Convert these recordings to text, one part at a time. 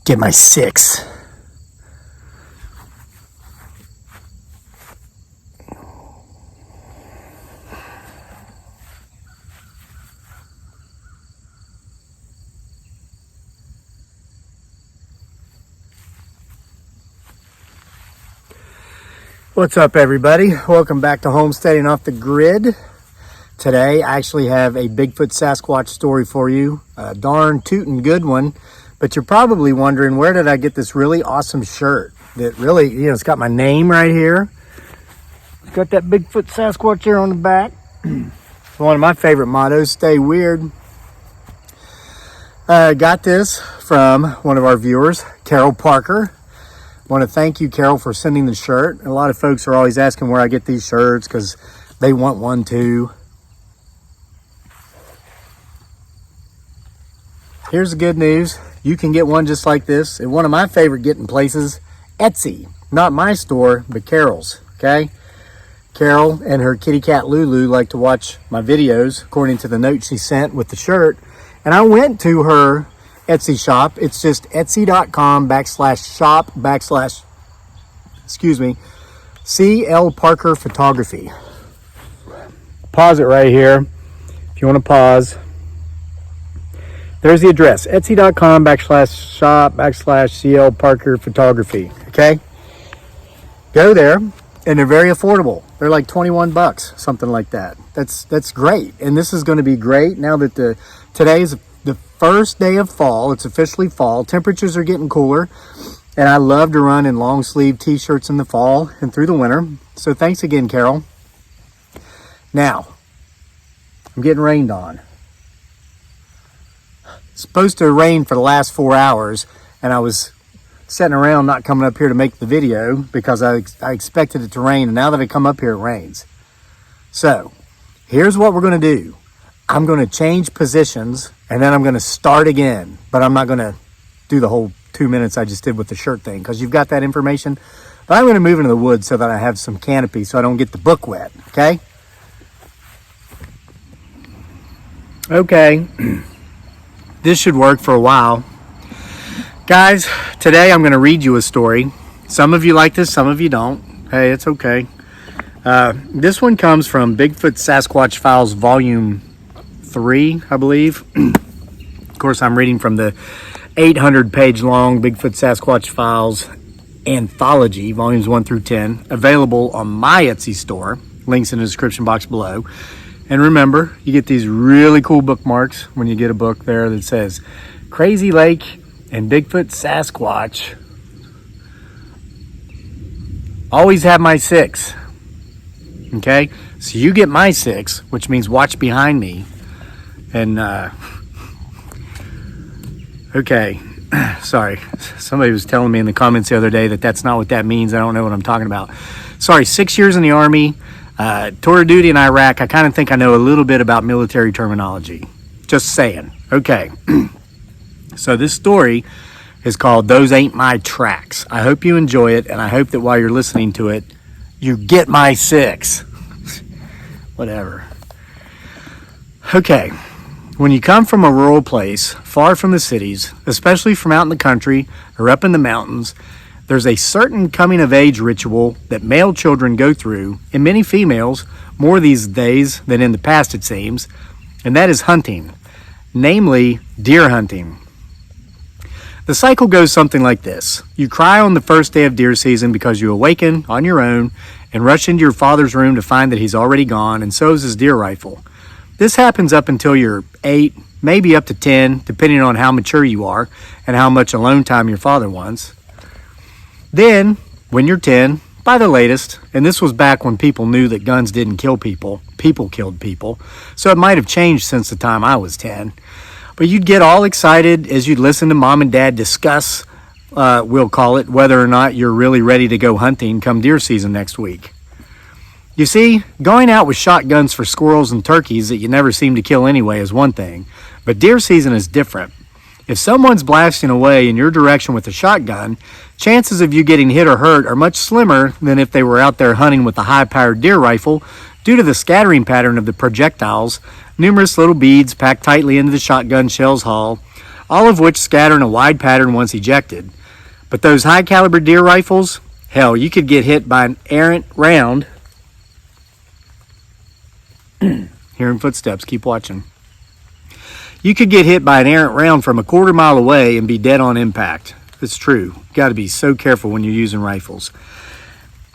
get my 6. What's up, everybody? Welcome back to Homesteading Off the Grid. Today I actually have a Bigfoot Sasquatch story for you. A darn tootin' good one. But you're probably wondering, where did I get this really awesome shirt that really, it's got my name right here. It's got that Bigfoot Sasquatch there on the back. It's one of my favorite mottos, stay weird. I got this from one of our viewers, Carol Parker. I want to thank you, Carol, for sending the shirt. A lot of folks are always asking where I get these shirts because they want one too. Here's the good news. You can get one just like this at one of my favorite getting places, Etsy. Not my store, but Carol's, okay? Carol and her kitty cat Lulu like to watch my videos, according to the note she sent with the shirt. And I went to her Etsy shop. It's just etsy.com/shop/CL Parker Photography. Pause it right here if you want to pause. There's the address, etsy.com/shop/CL Parker Photography. Okay, go there, and they're very affordable. They're like $21, something like that. That's great, and this is going to be great now that today is the first day of fall. It's officially fall. Temperatures are getting cooler, and I love to run in long sleeve t-shirts in the fall and through the winter. So thanks again, Carol. Now, I'm getting rained on. It's supposed to rain for the last 4 hours, and I was sitting around not coming up here to make the video because I expected it to rain, and now that I come up here, it rains. So, here's what we're going to do. I'm going to change positions, and then I'm going to start again, but I'm not going to do the whole 2 minutes I just did with the shirt thing because you've got that information. But I'm going to move into the woods so that I have some canopy so I don't get the book wet, okay? Okay. This should work for a while. Guys, today I'm going to read you a story. Some of you like this, some of you don't. Hey, it's okay. This one comes from Bigfoot Sasquatch Files Volume 3, I believe. Of course, I'm reading from the 800-page long Bigfoot Sasquatch Files Anthology, Volumes 1 through 10, available on my Etsy store. Links in the description box below. And remember, you get these really cool bookmarks when you get a book there that says Crazy Lake and Bigfoot Sasquatch. Always have my 6. Okay? So you get my 6, which means watch behind me. And, okay. Sorry. Somebody was telling me in the comments the other day that that's not what that means. I don't know what I'm talking about. Sorry, 6 years in the Army. Tour duty in Iraq. I kind of think I know a little bit about military terminology. Just saying. Okay. So this story is called Those Ain't My Tracks. I hope you enjoy it, and I hope that while you're listening to it, you get my 6. Whatever. Okay. When you come from a rural place, far from the cities, especially from out in the country or up in the mountains, there's a certain coming-of-age ritual that male children go through, and many females, more these days than in the past it seems, and that is hunting, namely deer hunting. The cycle goes something like this. You cry on the first day of deer season because you awaken on your own and rush into your father's room to find that he's already gone, and so is his deer rifle. This happens up until you're 8, maybe up to 10, depending on how mature you are and how much alone time your father wants. Then, when you're 10, by the latest, and this was back when people knew that guns didn't kill people, people killed people, so it might have changed since the time I was 10, but you'd get all excited as you'd listen to mom and dad discuss, we'll call it, whether or not you're really ready to go hunting come deer season next week. You see, going out with shotguns for squirrels and turkeys that you never seem to kill anyway is one thing, but deer season is different. If someone's blasting away in your direction with a shotgun, chances of you getting hit or hurt are much slimmer than if they were out there hunting with a high-powered deer rifle due to the scattering pattern of the projectiles, numerous little beads packed tightly into the shotgun shell's hull, all of which scatter in a wide pattern once ejected. But those high caliber deer rifles, hell, you could get hit by an errant round. Hearing footsteps, keep watching. You could get hit by an errant round from a quarter mile away and be dead on impact. It's true. You got to be so careful when you're using rifles.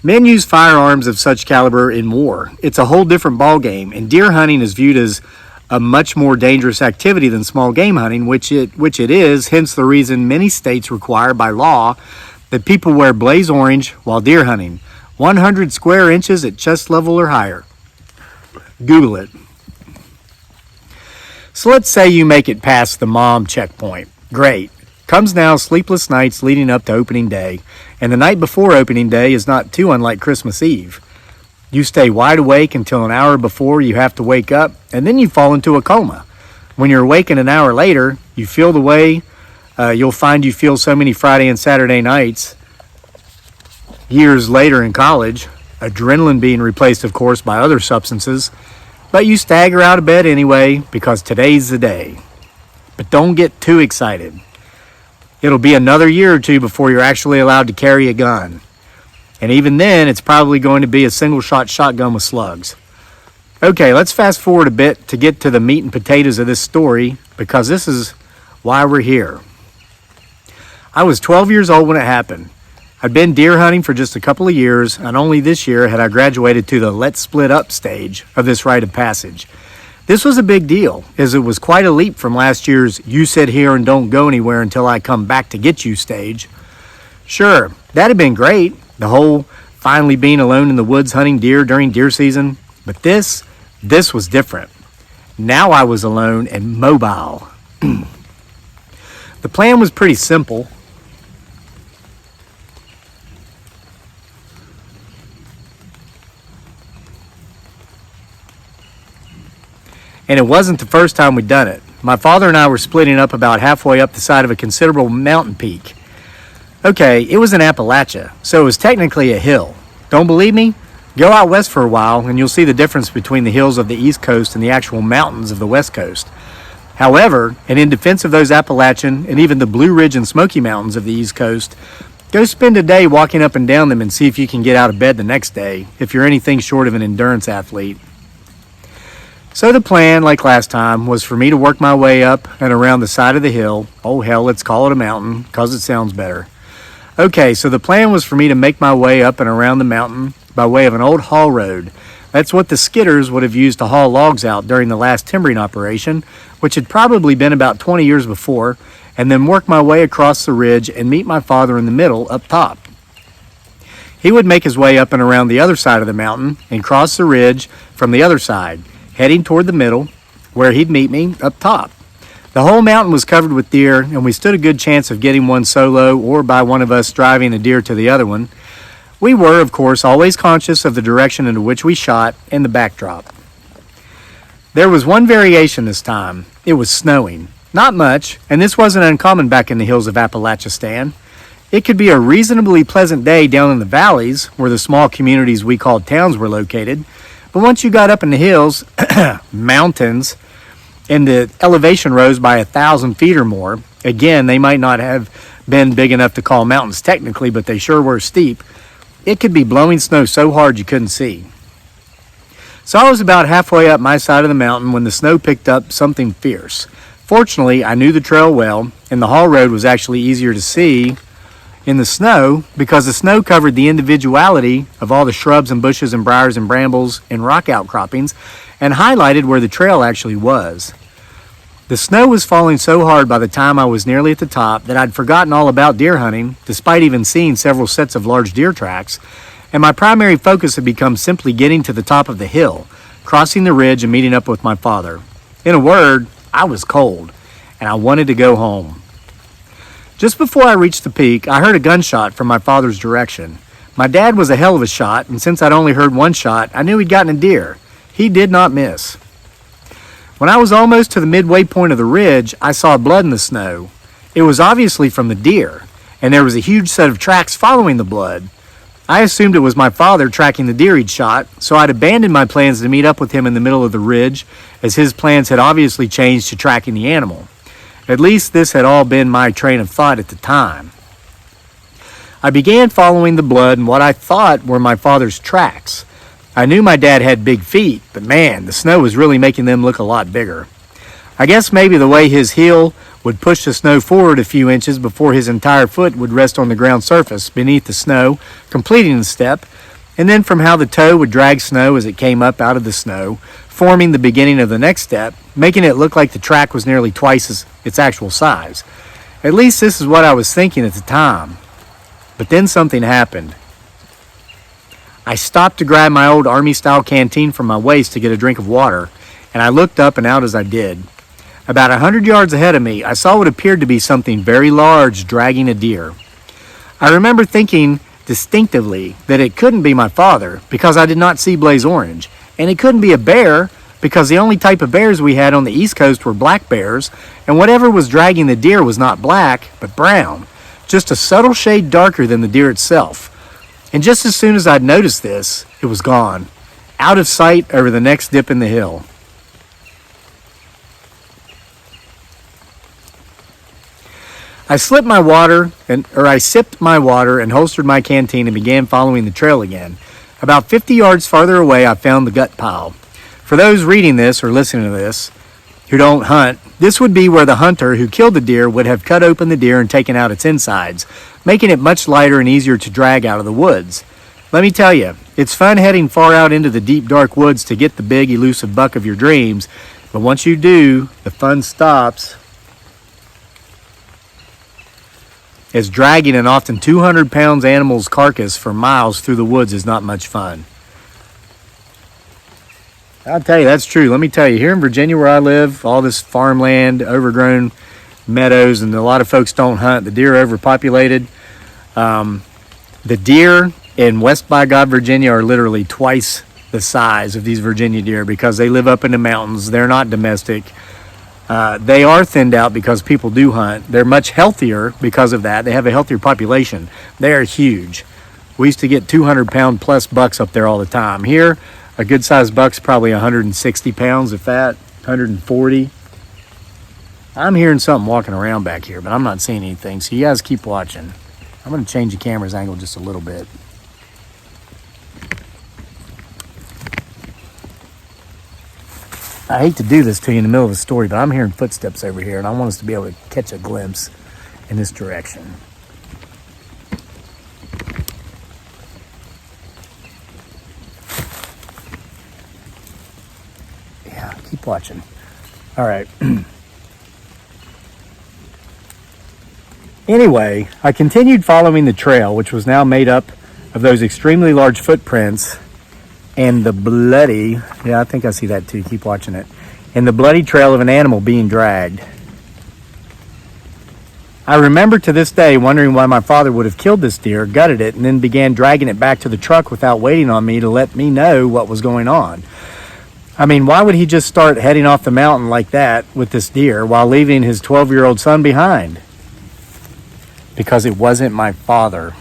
Men use firearms of such caliber in war. It's a whole different ballgame, and deer hunting is viewed as a much more dangerous activity than small game hunting, which it is, hence the reason many states require by law that people wear blaze orange while deer hunting, 100 square inches at chest level or higher. Google it. So let's say you make it past the mom checkpoint. Great. Comes now sleepless nights leading up to opening day, and the night before opening day is not too unlike Christmas Eve. You stay wide awake until an hour before you have to wake up, and then you fall into a coma. When you're awakened an hour later, you feel the way you'll find you feel so many Friday and Saturday nights. Years later in college, adrenaline being replaced, of course, by other substances, but you stagger out of bed anyway because today's the day. But don't get too excited. It'll be another year or two before you're actually allowed to carry a gun. And even then, it's probably going to be a single-shot shotgun with slugs. Okay, let's fast forward a bit to get to the meat and potatoes of this story, because this is why we're here. I was 12 years old when it happened. I'd been deer hunting for just a couple of years, and only this year had I graduated to the let's split up stage of this rite of passage. This was a big deal, as it was quite a leap from last year's you sit here and don't go anywhere until I come back to get you stage. Sure, that had been great, the whole finally being alone in the woods hunting deer during deer season, but this was different. Now I was alone and mobile. The plan was pretty simple. And it wasn't the first time we'd done it. My father and I were splitting up about halfway up the side of a considerable mountain peak. Okay, it was in Appalachia, so it was technically a hill. Don't believe me? Go out west for a while and you'll see the difference between the hills of the East Coast and the actual mountains of the West Coast. However, and in defense of those Appalachian and even the Blue Ridge and Smoky Mountains of the East Coast, go spend a day walking up and down them and see if you can get out of bed the next day, if you're anything short of an endurance athlete. So the plan, like last time, was for me to work my way up and around the side of the hill. Oh hell, let's call it a mountain, because it sounds better. Okay, so the plan was for me to make my way up and around the mountain by way of an old haul road. That's what the skidders would have used to haul logs out during the last timbering operation, which had probably been about 20 years before, and then work my way across the ridge and meet my father in the middle up top. He would make his way up and around the other side of the mountain and cross the ridge from the other side, heading toward the middle, where he'd meet me up top. The whole mountain was covered with deer, and we stood a good chance of getting one solo or by one of us driving a deer to the other one. We were, of course, always conscious of the direction into which we shot and the backdrop. There was one variation this time. It was snowing. Not much, and this wasn't uncommon back in the hills of Appalachistan. It could be a reasonably pleasant day down in the valleys, where the small communities we called towns were located, but once you got up in the hills, mountains, and the elevation rose by 1,000 feet or more, again, they might not have been big enough to call mountains technically, but they sure were steep, it could be blowing snow so hard you couldn't see. So I was about halfway up my side of the mountain when the snow picked up something fierce. Fortunately, I knew the trail well, and the haul road was actually easier to see in the snow because the snow covered the individuality of all the shrubs and bushes and briars and brambles and rock outcroppings and highlighted where the trail actually was. The snow was falling so hard by the time I was nearly at the top that I'd forgotten all about deer hunting, despite even seeing several sets of large deer tracks, and my primary focus had become simply getting to the top of the hill, crossing the ridge and meeting up with my father. In a word, I was cold, and I wanted to go home. Just before I reached the peak, I heard a gunshot from my father's direction. My dad was a hell of a shot, and since I'd only heard one shot, I knew he'd gotten a deer. He did not miss. When I was almost to the midway point of the ridge, I saw blood in the snow. It was obviously from the deer, and there was a huge set of tracks following the blood. I assumed it was my father tracking the deer he'd shot, so I'd abandoned my plans to meet up with him in the middle of the ridge, as his plans had obviously changed to tracking the animal. At least this had all been my train of thought at the time. I began following the blood in what I thought were my father's tracks. I knew my dad had big feet, but man, the snow was really making them look a lot bigger. I guess maybe the way his heel would push the snow forward a few inches before his entire foot would rest on the ground surface beneath the snow, completing the step, and then from how the toe would drag snow as it came up out of the snow, forming the beginning of the next step, making it look like the track was nearly twice its actual size. At least this is what I was thinking at the time. But then something happened. I stopped to grab my old Army-style canteen from my waist to get a drink of water, and I looked up and out as I did. About 100 yards ahead of me, I saw what appeared to be something very large dragging a deer. I remember thinking distinctively that it couldn't be my father because I did not see blaze orange, and it couldn't be a bear because the only type of bears we had on the East Coast were black bears, and whatever was dragging the deer was not black, but brown, just a subtle shade darker than the deer itself. And just as soon as I'd noticed this, it was gone, out of sight over the next dip in the hill. I sipped my water and holstered my canteen and began following the trail again. About 50 yards farther away, I found the gut pile. For those reading this or listening to this who don't hunt, this would be where the hunter who killed the deer would have cut open the deer and taken out its insides, making it much lighter and easier to drag out of the woods. Let me tell you, it's fun heading far out into the deep, dark woods to get the big, elusive buck of your dreams, but once you do, the fun stops. As dragging an often 200-pound animal's carcass for miles through the woods is not much fun. I'll tell you, that's true. Let me tell you, here in Virginia where I live, all this farmland, overgrown meadows, and a lot of folks don't hunt. The deer are overpopulated. The deer in West by God, Virginia are literally twice the size of these Virginia deer because they live up in the mountains. They're not domestic. They are thinned out because people do hunt. They're much healthier because of that. They have a healthier population. They are huge. We used to get 200-pound plus bucks up there all the time. Here, a good-sized buck's probably 160 pounds, if that, 140. I'm hearing something walking around back here, but I'm not seeing anything, so you guys keep watching. I'm going to change the camera's angle just a little bit. I hate to do this to you in the middle of a story, but I'm hearing footsteps over here, and I want us to be able to catch a glimpse in this direction. Yeah, keep watching. All right. Anyway, I continued following the trail, which was now made up of those extremely large footprints and the bloody, yeah, I think I see that too, keep watching it, and the bloody trail of an animal being dragged. I remember to this day wondering why my father would have killed this deer, gutted it, and then began dragging it back to the truck without waiting on me to let me know what was going on. I mean, why would he just start heading off the mountain like that with this deer while leaving his 12-year-old son behind? Because it wasn't my father.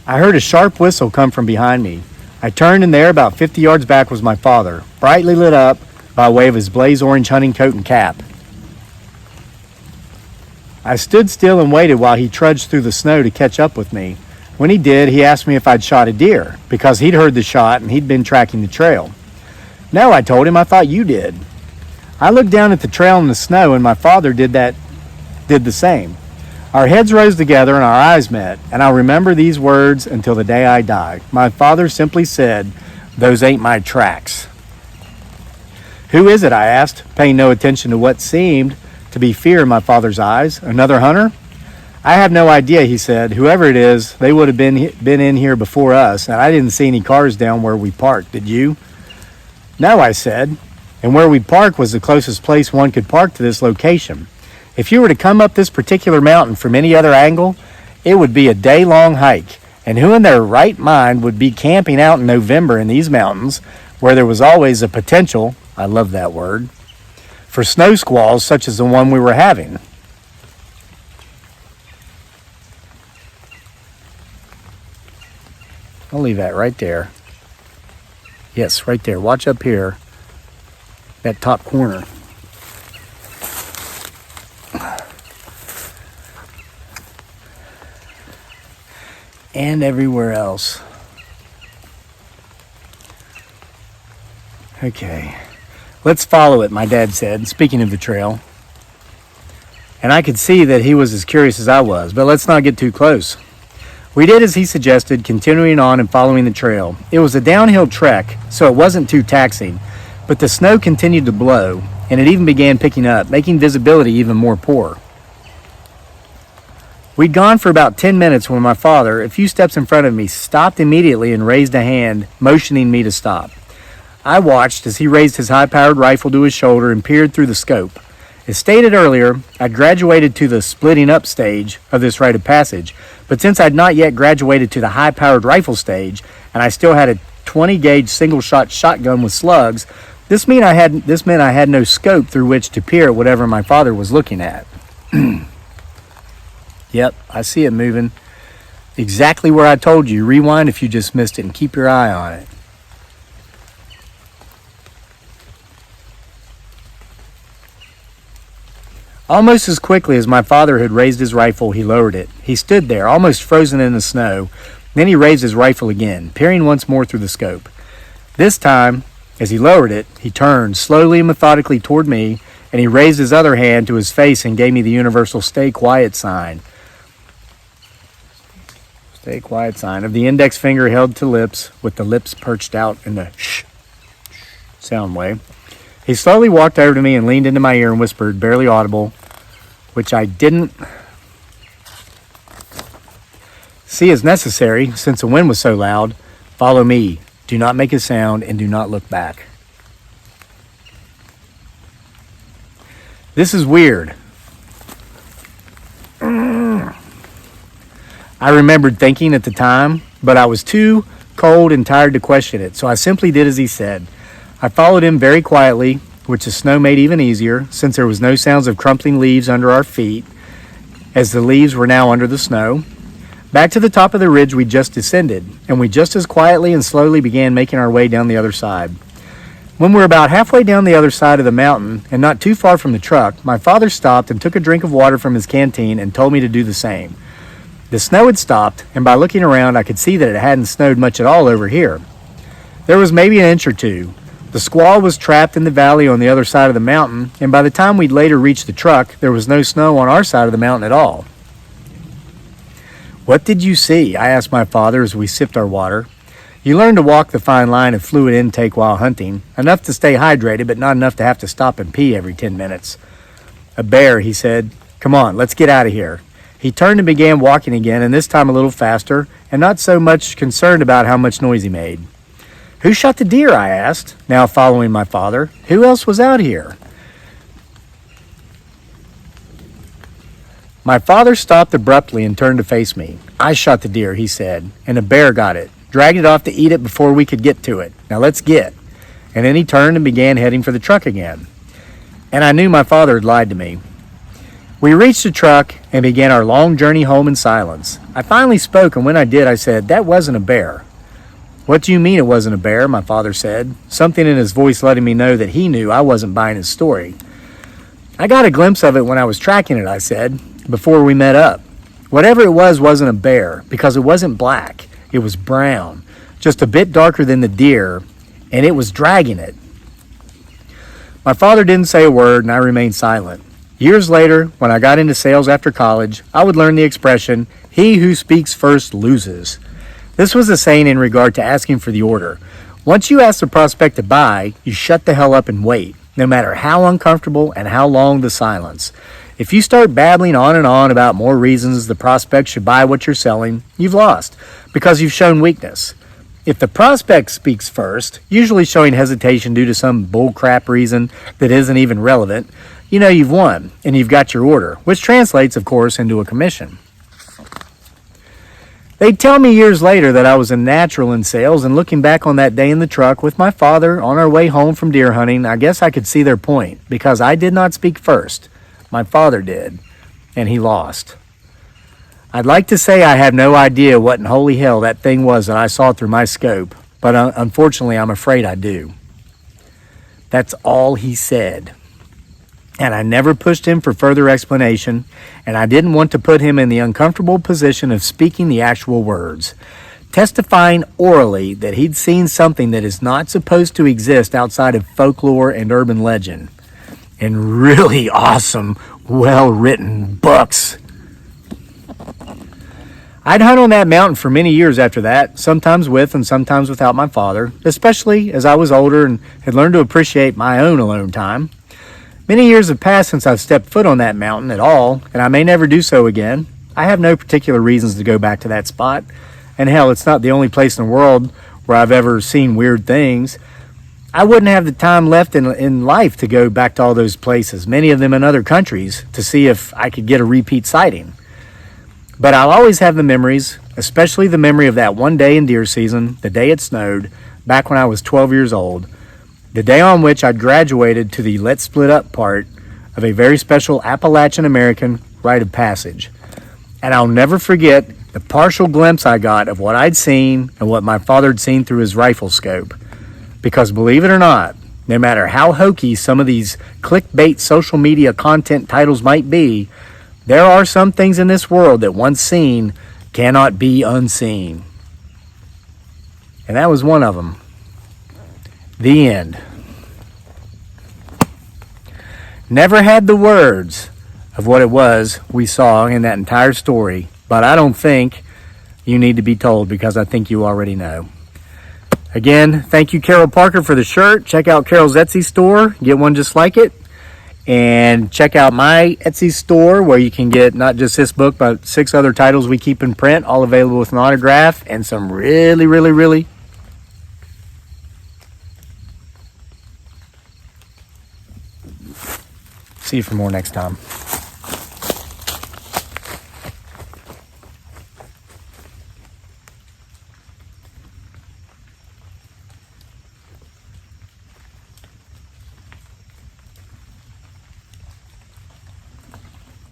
I heard a sharp whistle come from behind me. I turned, and there, about 50 yards back, was my father, brightly lit up by way of his blaze orange hunting coat and cap. I stood still and waited while he trudged through the snow to catch up with me. When he did, he asked me if I'd shot a deer, because he'd heard the shot and he'd been tracking the trail. No, I told him, I thought you did. I looked down at the trail in the snow, and my father did the same. Our heads rose together and our eyes met, and I'll remember these words until the day I die. My father simply said, "Those ain't my tracks." "Who is it?" I asked, paying no attention to what seemed to be fear in my father's eyes. "Another hunter?" "I have no idea," he said. "Whoever it is, they would have been in here before us, and I didn't see any cars down where we parked. Did you?" "No," I said, and where we parked was the closest place one could park to this location. If you were to come up this particular mountain from any other angle, it would be a day-long hike. And who in their right mind would be camping out in November in these mountains where there was always a potential, I love that word, for snow squalls such as the one we were having? I'll leave that right there. Yes, right there. Watch up here, that top corner. and everywhere else. Okay, let's follow it, my dad said, speaking of the trail. And I could see that he was as curious as I was, but let's not get too close. We did as he suggested, continuing on and following the trail. It was a downhill trek, so it wasn't too taxing, but the snow continued to blow, and it even began picking up, making visibility even more poor. We'd gone for about 10 minutes when my father, a few steps in front of me, stopped immediately and raised a hand, motioning me to stop. I watched as he raised his high-powered rifle to his shoulder and peered through the scope. As stated earlier, I'd graduated to the splitting up stage of this rite of passage, but since I'd not yet graduated to the high-powered rifle stage, and I still had a 20-gauge single-shot shotgun with slugs, this meant I had no scope through which to peer at whatever my father was looking at. Yep, I see it moving. Exactly where I told you. Rewind if you just missed it and keep your eye on it. Almost as quickly as my father had raised his rifle, he lowered it. He stood there, almost frozen in the snow. Then he raised his rifle again, peering once more through the scope. This time, as he lowered it, he turned slowly and methodically toward me, and he raised his other hand to his face and gave me the universal stay quiet sign. Stay quiet sign of the index finger held to lips, with the lips perched out in the shh sound way. He slowly walked over to me and leaned into my ear and whispered, barely audible, which I didn't see as necessary since the wind was so loud, "Follow me. Do not make a sound and do not look back." This is weird. I remembered thinking at the time, but I was too cold and tired to question it, so I simply did as he said. I followed him very quietly, which the snow made even easier, since there was no sounds of crumpling leaves under our feet, as the leaves were now under the snow. Back to the top of the ridge we just descended, and we just as quietly and slowly began making our way down the other side. When we were about halfway down the other side of the mountain, and not too far from the truck, my father stopped and took a drink of water from his canteen and told me to do the same. The snow had stopped, and by looking around I could see that it hadn't snowed much at all over here. There was maybe an inch or two. The squall was trapped in the valley on the other side of the mountain, and by the time we'd later reached the truck, there was no snow on our side of the mountain at all. "What did you see?" I asked my father as we sipped our water. You learn to walk the fine line of fluid intake while hunting, enough to stay hydrated, but not enough to have to stop and pee every 10 minutes. "A bear," he said. "Come on, let's get out of here." He turned and began walking again, and this time a little faster, and not so much concerned about how much noise he made. "Who shot the deer?" I asked, now following my father. "Who else was out here?" My father stopped abruptly and turned to face me. "I shot the deer," he said, "and a bear got it. Dragged it off to eat it before we could get to it. Now let's get." And then he turned and began heading for the truck again. And I knew my father had lied to me. We reached the truck and began our long journey home in silence. I finally spoke, and when I did, I said, "That wasn't a bear." "What do you mean it wasn't a bear?" my father said, something in his voice letting me know that he knew I wasn't buying his story. "I got a glimpse of it when I was tracking it," I said, "before we met up. Whatever it was wasn't a bear, because it wasn't black. It was brown, just a bit darker than the deer, and it was dragging it." My father didn't say a word, and I remained silent. Years later, when I got into sales after college, I would learn the expression, "He who speaks first loses." This was a saying in regard to asking for the order. Once you ask the prospect to buy, you shut the hell up and wait, no matter how uncomfortable and how long the silence. If you start babbling on and on about more reasons the prospect should buy what you're selling, you've lost, because you've shown weakness. If the prospect speaks first, usually showing hesitation due to some bullcrap reason that isn't even relevant, you know you've won, and you've got your order, which translates, of course, into a commission. They'd tell me years later that I was a natural in sales, and looking back on that day in the truck with my father on our way home from deer hunting, I guess I could see their point, because I did not speak first. My father did, and he lost. I'd like to say I have no idea what in holy hell that thing was that I saw through my scope, but unfortunately I'm afraid I do. That's all he said. and I never pushed him for further explanation, and I didn't want to put him in the uncomfortable position of speaking the actual words, testifying orally that he'd seen something that is not supposed to exist outside of folklore and urban legend. And really awesome, well-written books. I'd hunt on that mountain for many years after that, sometimes with and sometimes without my father, especially as I was older and had learned to appreciate my own alone time. Many years have passed since I've stepped foot on that mountain at all, and I may never do so again. I have no particular reasons to go back to that spot, and hell, it's not the only place in the world where I've ever seen weird things. I wouldn't have the time left in life to go back to all those places, many of them in other countries, to see if I could get a repeat sighting. But I'll always have the memories, especially the memory of that one day in deer season, the day it snowed, back when I was 12 years old, the day on which I'd graduated to the Let's Split Up part of a very special Appalachian American rite of passage. And I'll never forget the partial glimpse I got of what I'd seen and what my father had seen through his rifle scope. Because believe it or not, no matter how hokey some of these clickbait social media content titles might be, there are some things in this world that once seen cannot be unseen. And that was one of them. The end. Never had the words of what it was we saw in that entire story, but I don't think you need to be told because I think you already know. Again, thank you, Carol Parker, for the shirt. Check out Carol's Etsy store. Get one just like it. And check out my Etsy store where you can get not just this book, but 6 other titles we keep in print, all available with an autograph and some really. See you for more next time.